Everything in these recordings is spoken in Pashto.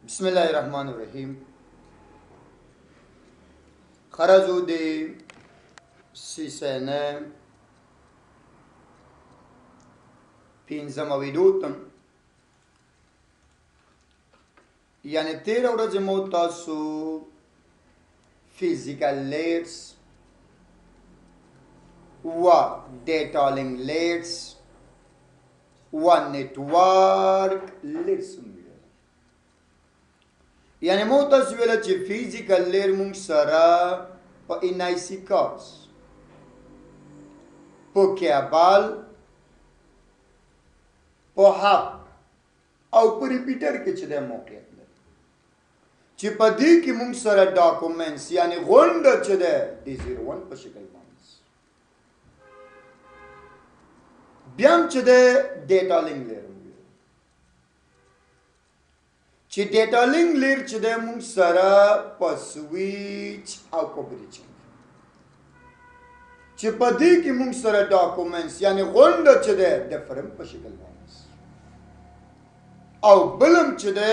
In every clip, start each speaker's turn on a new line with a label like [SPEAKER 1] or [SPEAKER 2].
[SPEAKER 1] بسم الله الرحمن الرحیم. خرجو دی CCNA پنځم ویډیو یعنی 13 ورځې مو تاسو فزیکل لیټس و ډیټا لینک لیټس و نیټورک لیټس یعنی مو تاسو ویل چې فزیکل لیر مونږ سره په NIC کورس په کیبل په هاب او په ریپیټر کې چې د موقعیت لري چې په دې کې مونږ سره ډاکومنټس یعنی غونډه چې ده D01 په شکل باندې بیا هم چې ده ډیټا لینک لیر چې ډیټا لینک لیر چې د موږ سره په سویچ او په بریج چې په دې کې موږ سره ډاکومنټس یعنی غونډه چې ده د فرم په شکل باندې او بلم چې ده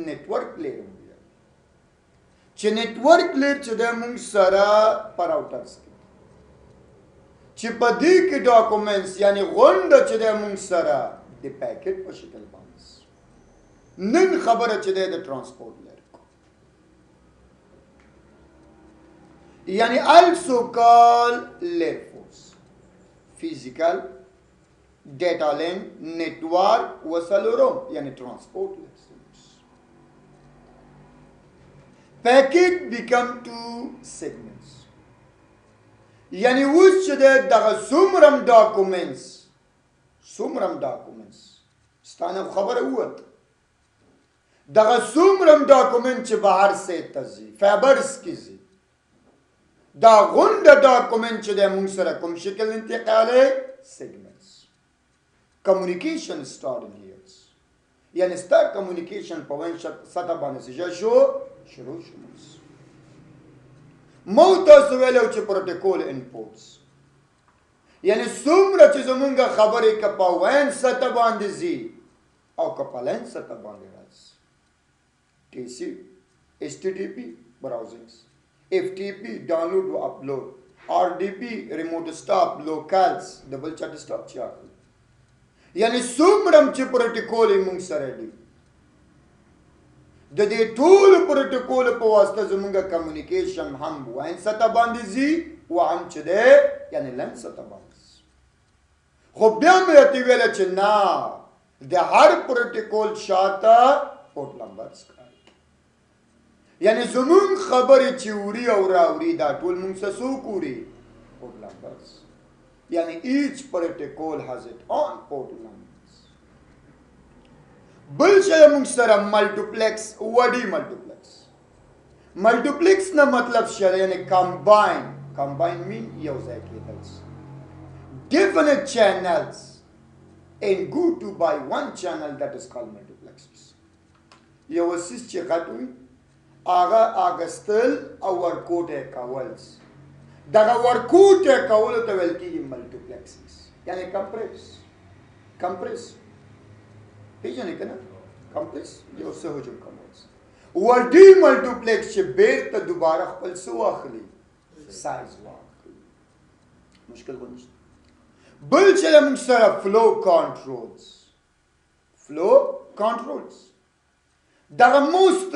[SPEAKER 1] نیټورک لیر چې نیټورک لیر چې ده موږ سره په راوټرز کې چې په دې کې ډاکومنټس یعنی غونډه چې ده موږ سره د پیکټ په شکل باندې نن خبره چې ده د ترانسپورت لري یعنی also called layer force physical data link network وسلورم یعنی ترانسپورت لري packet become two segments یعنی اوس چې ده دغه څومره ډاکومنټس ستانه خبره ووت دغه څومره ډاکومنټ چې بهر سیټ ته ځي فایبرز کې ځي دا غونډه ډاکومنټ چې د موږ سره کوم شکل انتقاله سیګمنټس کمیونیکیشن سٹارټ هیرز یعنی ستا کمیونیکیشن په وین سطح باندې شروع شو مو تاسو ویلو چې پروتوکول انپوټس یعنی څومره چې زمونږ خبرې که په وین سطح باندې ځي او که په لین سطح باندې TC, HTTP browsings, FTP download و upload, RDP remote stop, locals double chat stop چیار یعنی څومره چې پروتوکول موږ سره دی د دې ټول پروتوکول په واسطه زموږ کمیونیکیشن هم وین سطح باندې ځي او هم چې ده یعنی لین سطح باندې خو بیا مې ته ویل چې نه د هر پروتوکول شاته پورت نمبرز یعنی زمون خبرې چې وری او راوري دا ټول موږ څه کوي پورت نمبرز یعنی each protocol has its own port numbers بل چې موږ سره ملټیپلیکس وډي ملټیپلیکس نه مطلب شته یعنی کمباین مین یو ځای کېدل definite channels and go to by one channel that is called multiplexes یو سیس چې غټوي آغا اگستل او ورکوټه کولز دغه ورکوټه کول ته ویل کېږي ملټیپلیکسز یعنی کمپریس پیژنې کنه کمپریس یو څه هجوم کومز ورډي ملټیپلیکس چې بیرته دوباره خپل څه واخلي سایز واخلي مشکل ونشته بل چې موږ سره فلو کنټرولز دغه موست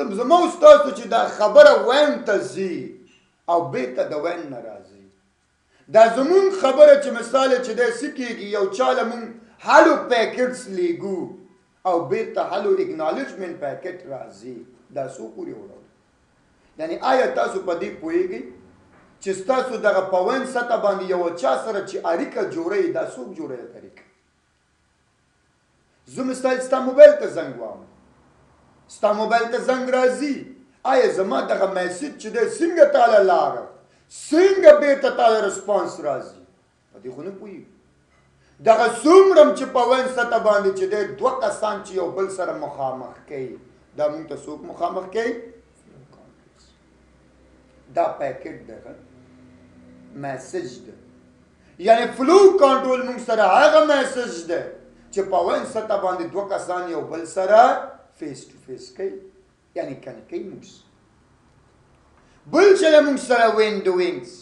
[SPEAKER 1] تاسو چې دا خبره وین ته ځي او بیرته د وین نه راځي دا زمون خبره چې مثال چې د سکیږي یو چاله مون هالو پیکټس لیګو او بیرته هالو اګنالجمنت پیکټ راځي دا څو پوری وړو یعنی آیا تاسو په دې پوهیږئ چې تاسو دغه په وین سطح باندې یو چا سره چې اړیکه جوړوي دا څوک جوړوي طریقه زه مثال ستا موبایل ته زنګ وام ستا موبایل ته زنګ راځي آیا زما دغه میسج چې دی څنګه تاله لاړه څنګه بیرته تاله رسپانس راځي په دې خو نه پوهېږو دغه څومره چې په وین سطح باندې چې دی دوه کسان چې یو بل سره مخامخ کوي دا موږ ته څوک مخامخ کوي دا پیکټ دغه میسج ده یعنی فلو کنټرول موږ سره هغه میسج ده چې په وین سطح باندې دوه کسان یو بل سره فیس ټو فیس کوي یعنی کنکۍ موږ بل چې دی موږ سره وینډوینګز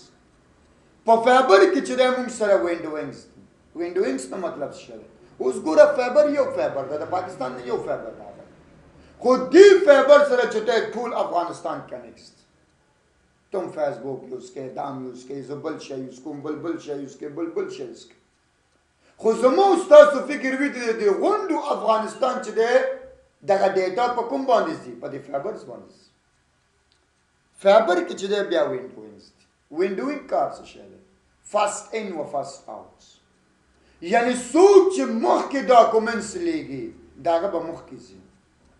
[SPEAKER 1] په فایبر کې چې دی موږ سره وینډوینګز دي وینډوینګز ته مطلب څه دی اوس ګوره فایبر یو فایبر دی د پاکستان نه یو فایبر راغلی خو دې فایبر سره چې دی ټول افغانستان کنیکټ تم فیسبوک یوز کوې دام یوز کوې زه بل شی یوز کوم بل شی یوز کوې بل شی یوز کوې خو زما او ستاسو فکر وي چې د غونډو افغانستان چې دی دغه ډیټا په کوم باندې ځي په دې فایبرز باندې ځي فایبر کې چې دی بیا وینډوینګز دي وینډوینګ کار څه شی دی فاسټ ان و فاسټ آوټ یعنی څوک چې مخکې ډاکومنټس لیږي د هغه به مخکې ځي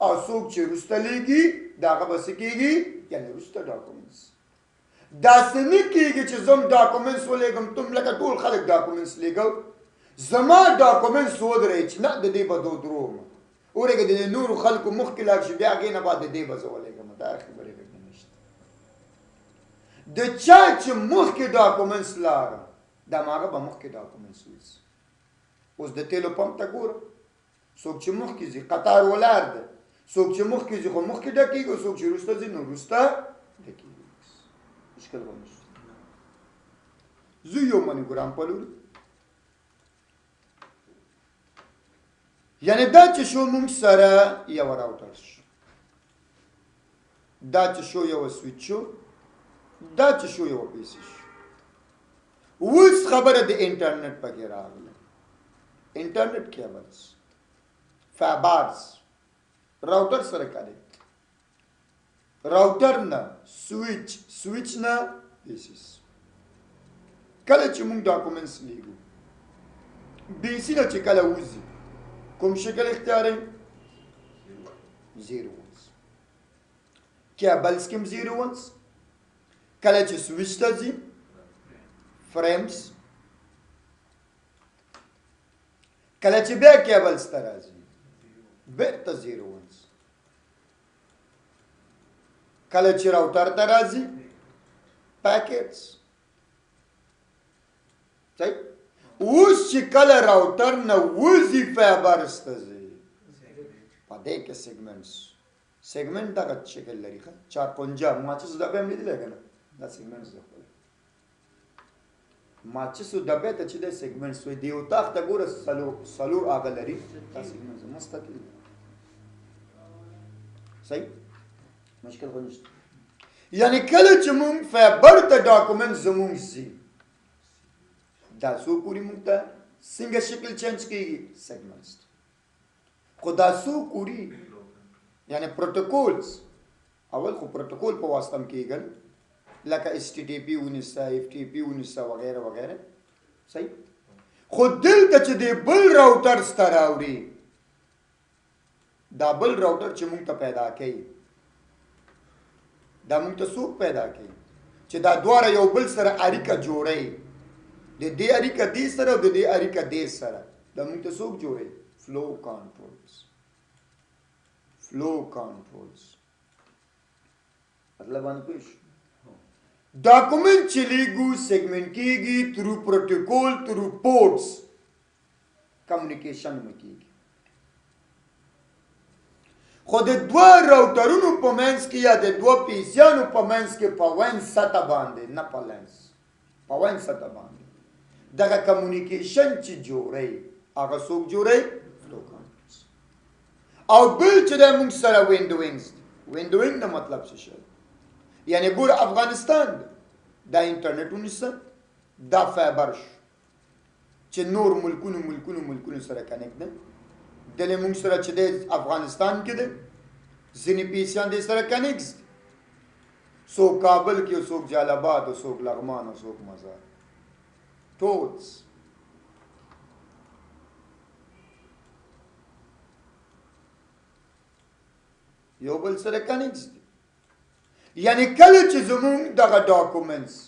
[SPEAKER 1] او څوک چې وروسته لیږي د هغه به څه کېږي یعنی وروسته ډاکومنټس داسې نه کېږي چې زم ډاکومنټس ولېږم تم لکه ټول خلک ډاکومنټس لیږو زما ډاکومنټس ودرېږي چې نه د دې به دروم ورېږه د نورو خلکو مخکې لاړ شي بیا هغې نه بعد د دې به زه ولېږم دا خبرې پکې نشته د چا چې مخکې ډاکومنټس لاړه د هماغه به مخکې ډاکومنټس وځي اوس د تیلو پمپ ته ګوره څوک چې مخکې ځي قطار ولاړ دی څوک چې مخکې ځي خو مخکې ډکېږي څوک چې وروسته ځي نو وروسته ډکېږي مشکل به نشته زه یو منیګرام په لوري یعنی دا چې شو موږ سره یو راوټر شو دا چې شو یو سویچ شو دا چې شو یو پیسې شو اوس خبره د انټرنیټ پکې راغله انټرنیټ کیبلز فایبرز راوټر سره کنیکټ راوټر نه سویچ نه پیسې کله چې موږ ډاکومنټس لیږو بیسي نه چې کله وځي کوم شکل اختیاري 0 1 کیبلز کې 0 1 کله چې سویچ ته ځي فريمز کله چې بیا کیبلز ته راځي بیرته 0 1 کله چې راوټر ته راځي پاکټس صحیح اوس چې کله راوټر نه وځي فایبرز ته ځي په دې کې سیګمنټ دغه شکل لري ښه 450 ماچس ډبې هم لیدلی که نه دا سیګمنټس دی ماچسو ډبې ته چې دی سیګمنټس وایي دې اطاق ته ګوره څلور هغه لري دا سیګمنټس مستقل صحیح مشکل خو نشته یعنی کله چې مونږ فایبر ته ډاکومنټ زمونږ ځي دا څو پورې مونږ ته څنګه شکل چینج کېږي سیګمنټس خو دا څو پورې یعنی پروتوکولز اول خو پروتوکول په واسطه هم کېږل لکه HTTP ونیسه FTP ونیسه وغیره وغیره صحیح خو دلته چې دی بل راوټرز ته راوړي دا بل راوټر چې مونږ ته پیدا کوي دا مونږ ته څوک پیدا کوي چې دا دواړه یو بل سره اړیکه جوړوي د دې اړیکه دې سره او د دې اړیکه دې سره دا مونږ ته څوک جوړوي فلو کنټرولز مطلب باندې پوه شو ډاکومنټ چې لیږو سیګمنټ کېږي تھرو پروټوکول تھرو پورټس کمیونیکیشن مې کېږي خو د دوه راوټرونو په منځ کې یا د دوه پیسیانو په منځ کې په وین سطح باندې نه په لینس په وین سطح باندې دغه کمیونیکیشن چې جوړوي هغه څوک جوړوي او بل چې د موږ سره وینډوینګ نه مطلب څه شي یعنی ګوره افغانستان دا انټرنیټ ونیسه دا فایبر شو چې نور ملکونو سره کنیکټ دی دلې موږ سره چې دی افغانستان کې دی ځینې پیسیان دې سره کنیکټ دي څوک کابل کې او څوک جلال او څوک لغمان او څوک مزار ټولز یو بل سره کنیکټ دي یعنی کله چې زمونږ دغه ډاکومنټس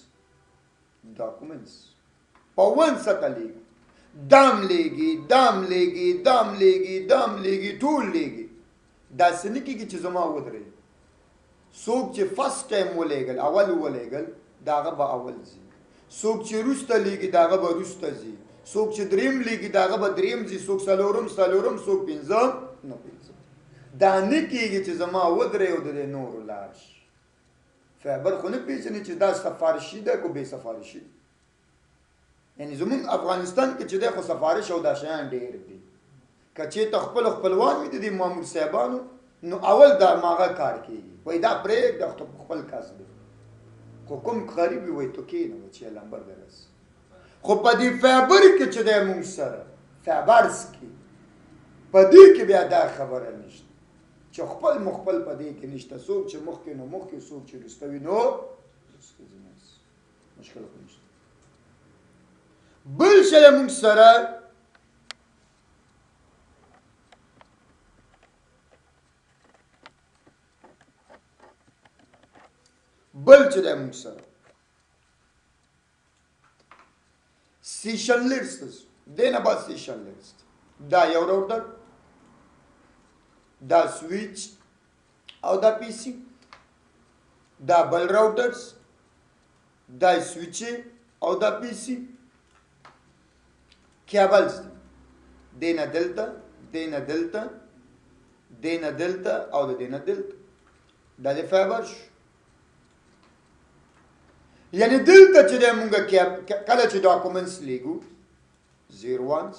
[SPEAKER 1] په ون سطح لیږي دام لیږي ټول لیږي داسې نه کېږي چې زما ودرېږي څوک چې فرست ټایم ولېږل اول ولېږل د هغه به اول ځي څوک چې وروسته لیږي د هغه به وروسته ځي څوک چې دریم لیږي د هغه به دریم ځي څوک څلورم څوک پنځم نو پنځم دا نه کېږي چې زما ودرې او د دې نورو لاړ شي. فایبر خو نه پېژني چې دا سفارشي ده که بې سفارشي. یعنې زمونږ افغانستان کې چې دی خو سفارش او دا شیان ډېر دي. که چېرته خپل خپلوان وي د دې مامور صاحبانو نو اول دا ماغه کار کېږي وایي دا پرېږده خپل کس دی. خو کوم غریب وي وایي تو کښېنه چې لمبر دې رسي. خو په دې فایبر کې چې دی مونږ سره فایبرز کې په دې کې بیا دا خبره نشته چې خپل مخبل په دې کې نشته. څوک چې مخکې نو مخکې، څوک چې وروسته وي نو وروسته ځي. مشکل خو نشته. بل شی مونږ سره بل چې دی مونږ سره سیشن لیست دی نه بعد سیشن لیست دا یو راوټر، دا سویچ او دا پی سی، دا بل راوټرز، دا سویچ او دا پی سی، کیبلز دی نه دلته، دی نه دلته، دی نه دلته او د دی نه دلته. دا د فایبر شو. یعنی دلته چې دی مونږ کله چې ډاکومنټس لیږو 01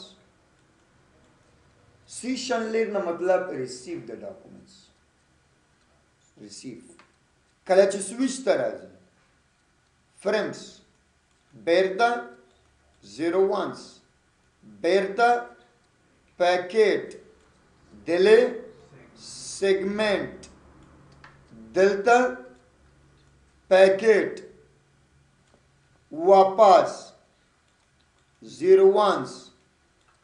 [SPEAKER 1] سیشن لیر نه مطلب ریسیو د ډاکومنټس ریسیو. کله چې سویچ ته راځي فرمز بیرته 01 بیرته پیکیټ دلې سیگمنٹ دلته پیکیټ واپس 01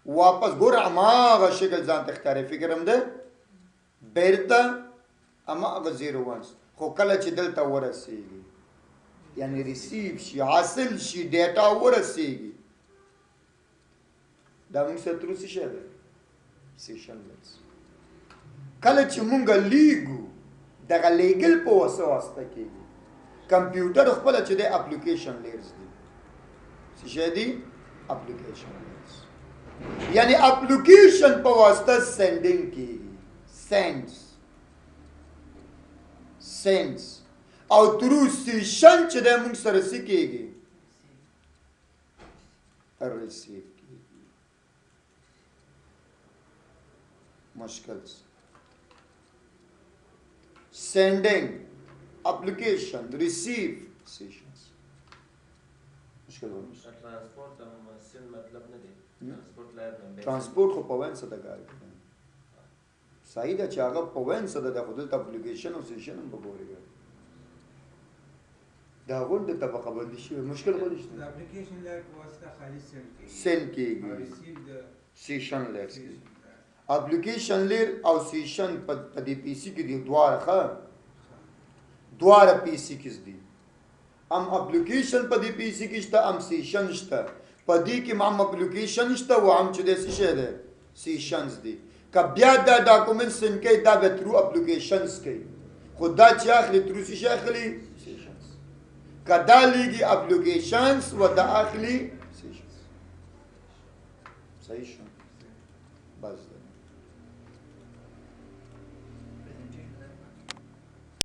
[SPEAKER 1] واپس ګوره هماغه شکل ځان ته ښکاري. فکر هم ده بیرته هماغه 01 خو کله چې دلته ورسېږي یعنی ریسیو شي حاصل شي ډیټا ورسېږي دا موږ سره تر اوسه شی دی سیشن لیست. کله چې مونږ لیږو دغه لیږل په واسطه کېږي. کمپیوټر خپله چې دی اپلیکیشن لیرز دی. څه شی دی؟ اپلیکیشن لیرز. یعنی اپلیکیشن په واسطه سینډینګ کېږي. سینډز او ترو سیشن چې دی مونږ سره څه کېږي؟ ریسیو کېږي. مشکل sending application receive sessions مشکل ورنشته. ترانسپورت خو په وین څه د کار کوي صحیح ده چې هغه په وین څه د خو دلته اپلیکیشن او سیشن هم په ګوري دا غونډه طبقه بندي شوی مشکل خو نشته. د اپلیکیشن لایک واسطه خالي سند کېږي سیشن لیرز کېږي. اپلیکیشن لیر او سیشن په دې پی سی کې دي دواړه پی سی کې دي. هم اپلیکیشن په دې پی سی کې شته هم سیشن شته. په دې کې هم اپلیکیشن شته او هم چې د څه دی سیشنز دي. که بیا دا ډاکومنټ سند کوي دا به ترو اپلیکیشنز کوي خو دا چې اخلي ترو څه اخلي سیشنز. که دا لیږي اپلیکیشنز و دا اخلي سیشنز. صحیح شو بس